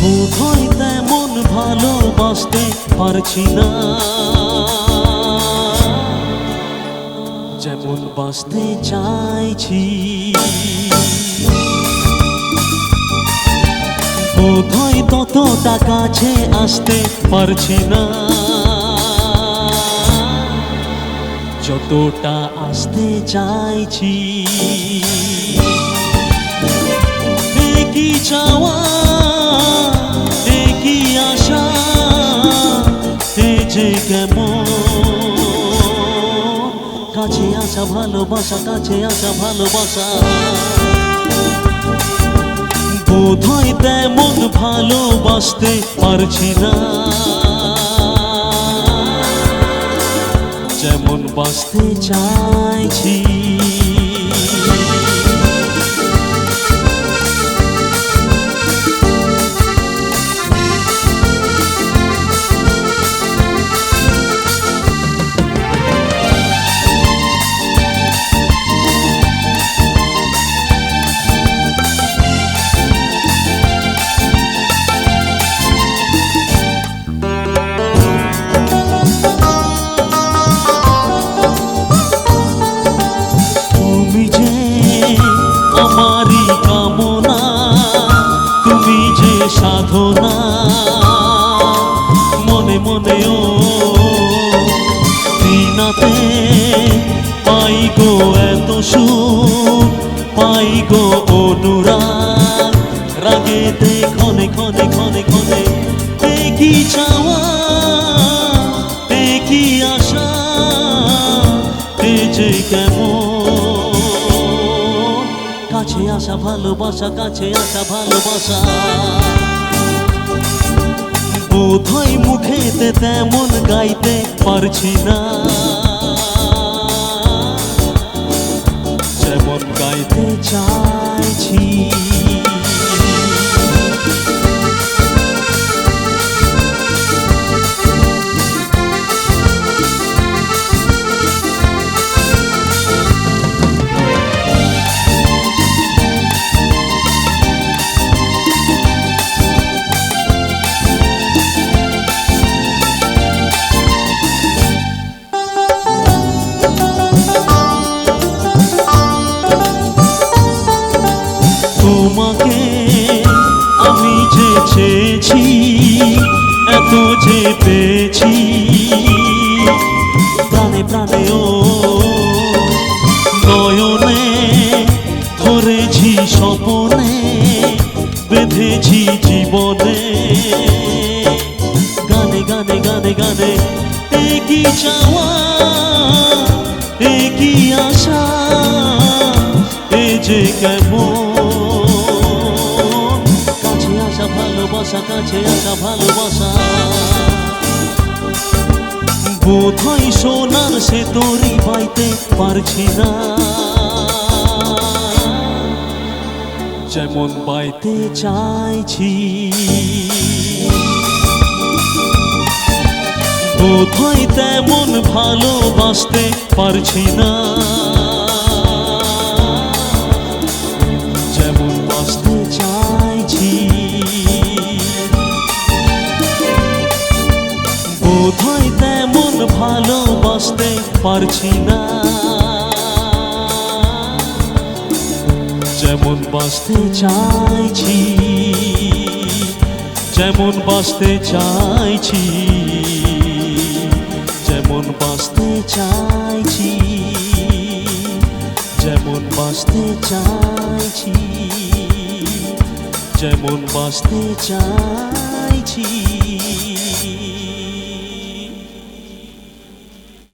বোধহয় তেমন ভালোবাসতে পারছি না, যেমন বাসতে চাইছি। বোধহয় ততটা কাছে আসতে পারছি না, যতটা আসতে চাইছি। একই চাওয়া, একই আশা, এ যে কেমন কাছে আসা ভালোবাসা, কাছে আসা ভালোবাসা। বোধহয় তেমন ভালোবাসতে পারছি না, যেমন বাসতে চাইছি। আমারি কামনা, তুমি যে সাধনা, মনে মনেও দিনাতে পাই গো এত সুখ, পাই গো অনুরাগ। রাগেতে ক্ষণে ক্ষণে ক্ষণে ক্ষণে একই চাওয়া, একই আশা, এ যে কেমন কাছে আসা ভালোবাসা, কাছে আসা ভালোবাসা। বোধহয় মুখেতে তেমন গাইতে পারছি না, যেমন গাইতে চাইছি। তোমাকে আমি যে চেয়েছি, এত যে পেয়েছি, প্রাণে প্রাণেও নয়নে ধরেছি, স্বপনে বেঁধেছি জীবনে। গানে গানে গানে গানে একই চাওয়া, একই আশা, এ যে কেমন ভালোবাসা, কাছে আসা ভালোবাসা। বোধহয় সোনার সে তরি পাইতে পারছি না, যেমন পাইতে চাইছি। বোধহয় তেমন ভালোবাসতে পারছি না, যেমন বাসতে চাইছি। বোধহয় তেমন ভালোবাসতে পারছি না, যেমন বাসতে চাইছি, যেমন বাসতে চাইছি, যেমন বাসতে চাইছি, যেমন বাসতে চাইছি, যেমন বাসতে চাইছি।